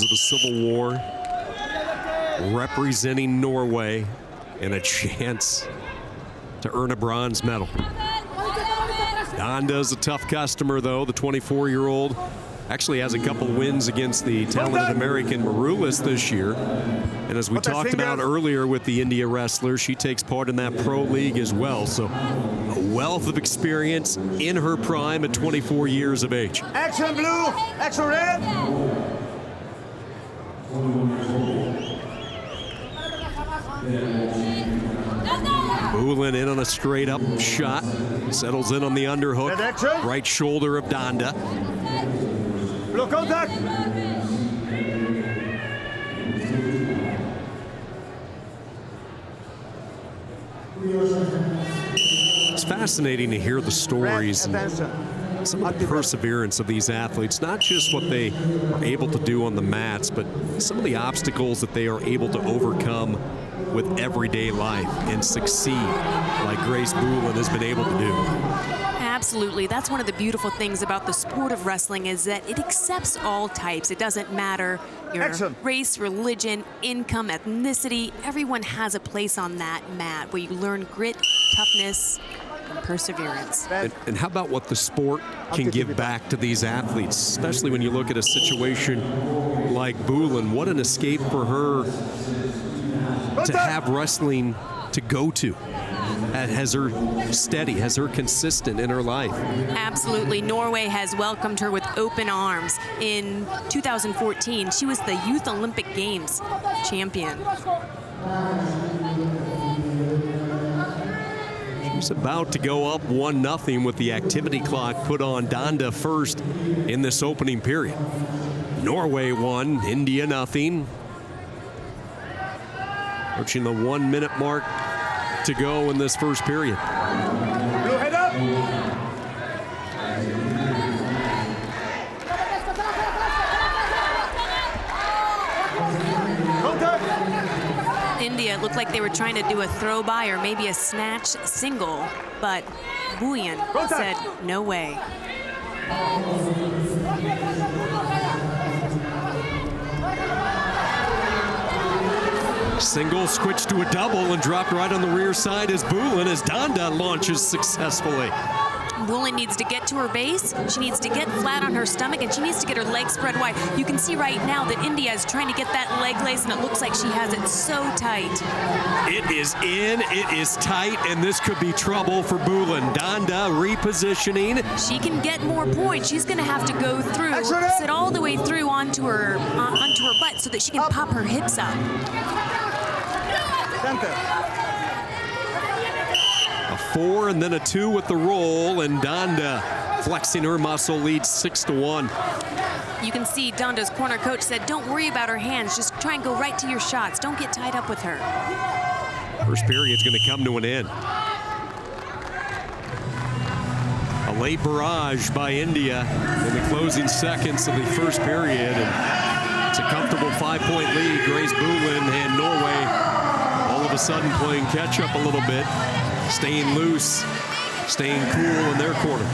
of the Civil War, representing Norway, and a chance to earn a bronze medal. DHANDA is a tough customer, though. The 24-year-old actually has a couple wins against the talented American Maroulis this year. And as we talked about earlier with the India wrestler, she takes part in that pro league as well. So a wealth of experience in her prime at 24 years of age. Action blue, action red. BULLEN in on a straight up shot, settles in on the underhook, right shoulder of DHANDA. Blue contact. It's fascinating to hear the stories and some of the perseverance of these athletes, not just what they are able to do on the mats, but some of the obstacles that they are able to overcome with everyday life and succeed, like Grace BULLEN has been able to do. Absolutely. That's one of the beautiful things about the sport of wrestling, is that it accepts all types. It doesn't matter your race, religion, income, ethnicity. Everyone has a place on that mat where you learn grit, toughness, and perseverance. And how about what the sport can give back to these athletes, especially when you look at a situation like BULLEN? What an escape for her to have wrestling to go to. Has her steady, has her consistent in her life. Absolutely. Norway has welcomed her with open arms. In 2014, she was the Youth Olympic Games champion. She's about to go up 1-0 with the activity clock put on DHANDA first in this opening period. Norway 1, India 0. Approaching the 1 minute mark to go in this first period. Blue head up. India looked like they were trying to do a throw by or maybe a snatch single, but BULLEN said no way. Single switched to a double and dropped right on the rear side as BULLEN, as DHANDA launches successfully. BULLEN needs to get to her base, she needs to get flat on her stomach, and she needs to get her legs spread wide. You can see right now that India is trying to get that leg lace, and it looks like she has it so tight. It is in, it is tight, and this could be trouble for BULLEN. DHANDA repositioning. She can get more points. She's going to have to go through, sit all the way through onto her butt so that she can pop her hips up. A 4 and then a 2 with the roll, and DHANDA flexing her muscle leads 6-1. You can see DHANDA's corner coach said, don't worry about her hands, just try and go right to your shots. Don't get tied up with her. First period's going to come to an end. A late barrage by India in the closing seconds of the first period, and it's a comfortable 5-point lead. Grace BULLEN and Norway all of a sudden playing catch up a little bit, staying loose, staying cool in their corner.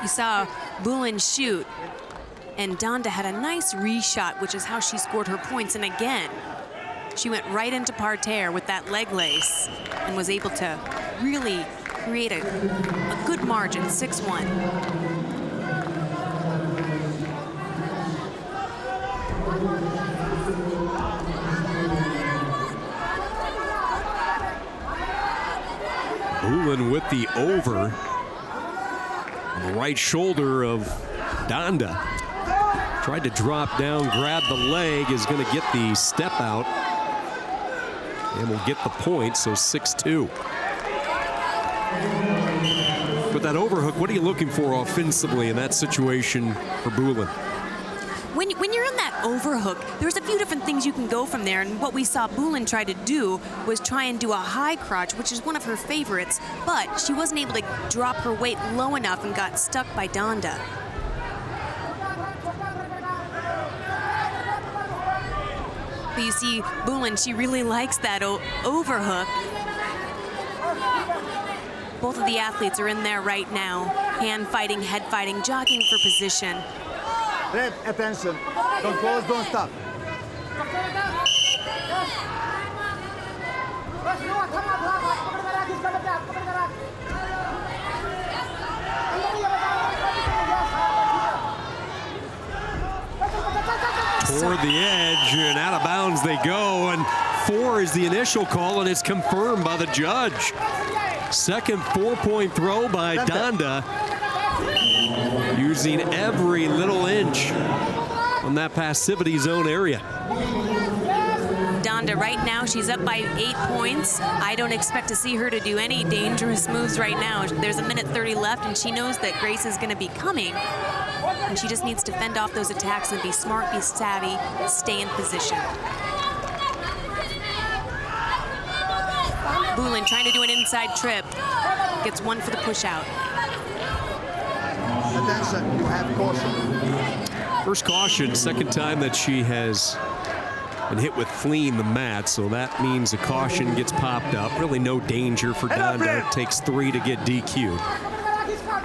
You saw BULLEN shoot, and DHANDA had a nice reshot, which is how she scored her points. And again, she went right into parterre with that leg lace and was able to really create a good margin, 6-1. BULLEN with the over. The right shoulder of DHANDA. Tried to drop down, grab the leg, is going to get the step out, and will get the point, so 6-2. With that overhook, what are you looking for offensively in that situation for BULLEN? When you're in that overhook, there's a few different things you can go from there, and what we saw BULLEN try to do was try and do a high crotch, which is one of her favorites, but she wasn't able to drop her weight low enough and got stuck by DHANDA. But you see, Bullen, she really likes that overhook. Both of the athletes are in there right now, hand fighting, head fighting, jockeying for position. Red, attention. Don't close, don't stop. Toward the edge and out of bounds they go, and 4 is the initial call, and it's confirmed by the judge. Second 4-point throw by DHANDA, using every little inch on that passivity zone area. DHANDA right now, she's up by 8 points. I don't expect to see her to do any dangerous moves right now. There's 1:30 left, and she knows that Grace is going to be coming. And she just needs to fend off those attacks and be smart, be savvy, stay in position. Bullen trying to do an inside trip. Gets 1 for the push out. Attention, you have caution. First caution, second time that she has been hit with fleeing the mat, so that means a caution gets popped up. Really no danger for DHANDA. It takes 3 to get DQ'd.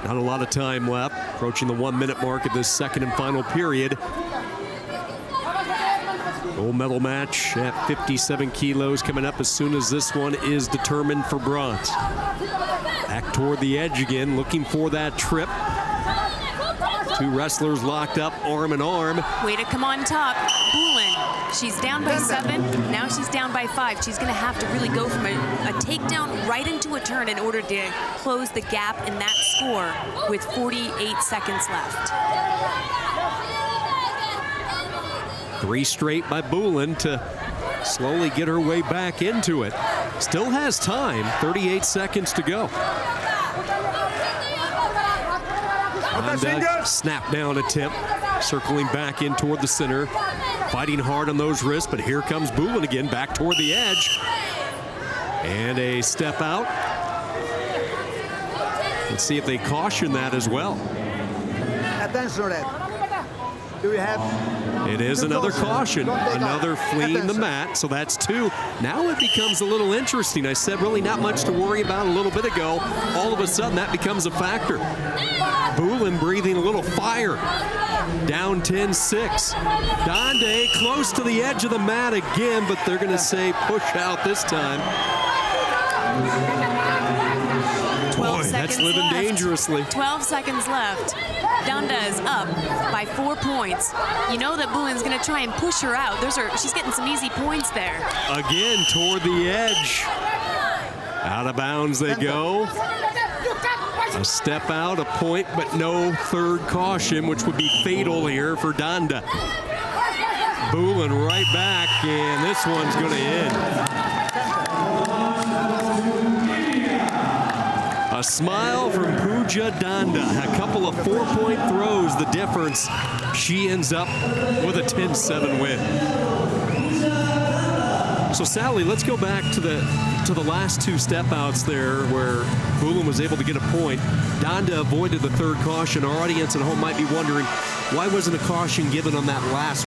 Not a lot of time left, approaching the 1-minute mark of this second and final period. Gold medal match at 57 kilos coming up as soon as this one is determined for bronze. Back toward the edge again, looking for that trip. 2 wrestlers locked up arm in arm. Way to come on top. Bullen, she's down by 7. Now she's down by 5. She's going to have to really go from a takedown right into a turn in order to close the gap in that score with 48 seconds left. 3 straight by Bullen to slowly get her way back into it. Still has time, 38 seconds to go. DHANDA snap down attempt, circling back in toward the center, fighting hard on those wrists, but here comes Bullen again, back toward the edge. And a step out. Let's see if they caution that as well. Attention, Red. Do we have? It is another caution, another fleeing the mat, so that's 2. Now it becomes a little interesting. I said really not much to worry about a little bit ago. All of a sudden that becomes a factor. Bullen breathing a little fire. Down 10-6. DHANDA close to the edge of the mat again, but they're going to say push out this time. Boy, that's living dangerously. 12 seconds left. DHANDA is up by 4 points. You know that Bullen's going to try and push her out. She's getting some easy points there. Again, toward the edge. Out of bounds they go. A step out, a point, but no third caution, which would be fatal here for DHANDA. Bullen right back, and this one's going to end. A smile from Pooja DHANDA. A couple of 4-point throws, the difference. She ends up with a 10-7 win. So Sally, let's go back to the last 2 step outs there where Bullen was able to get a point. DHANDA avoided the third caution. Our audience at home might be wondering, why wasn't a caution given on that last